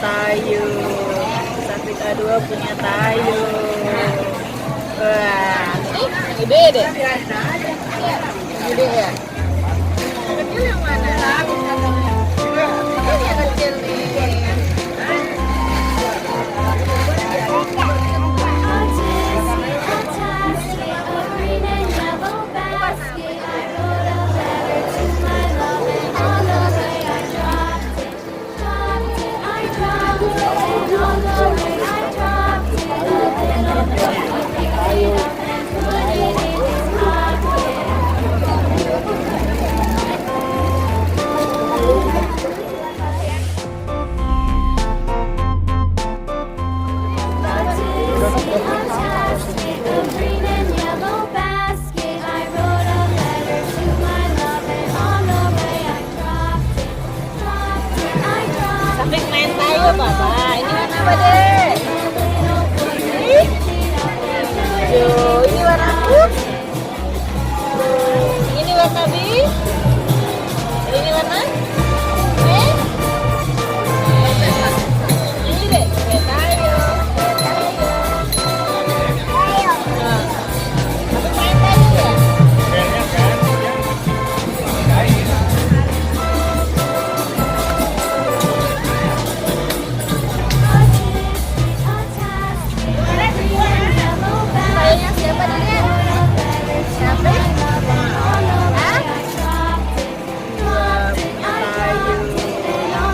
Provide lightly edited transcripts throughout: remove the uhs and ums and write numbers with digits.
tayu. Safika 2 punya tayu. Wah, ini gede deh. Gede ya. Kecil yang mana? Ini yang kecil nih. Safik main tayu Papa. Ini warna apa deh? Yo, ini warna apa? Ini warna biru. Ini warna? Ini deh, tayu. Safik main tayu ya? Tayunya siapa nih? Siapa? Hah? Punya tayu.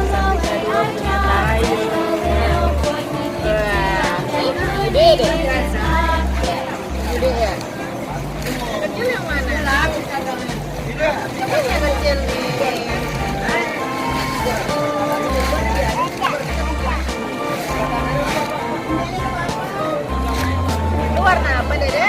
Safika 2 punya tayu. Wah, gede deh. Gede ya. Kecil yang mana? Ini yang kecil nih. Itu warna apa Dede?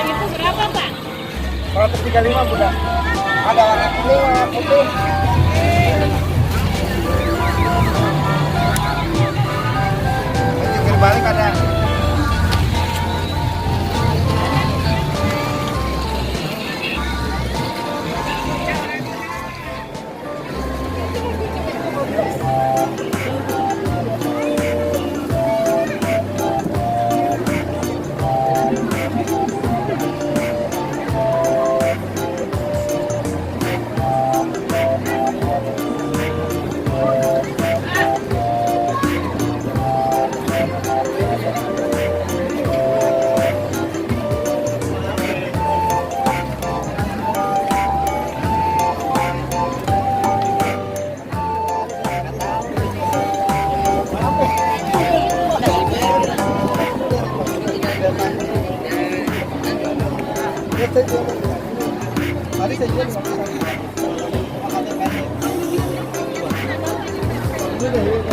Itu berapa Pak? 135 Bunda. Ada warna kuning, warna putih. Pinggir balik ada. Tadi saya jual 5.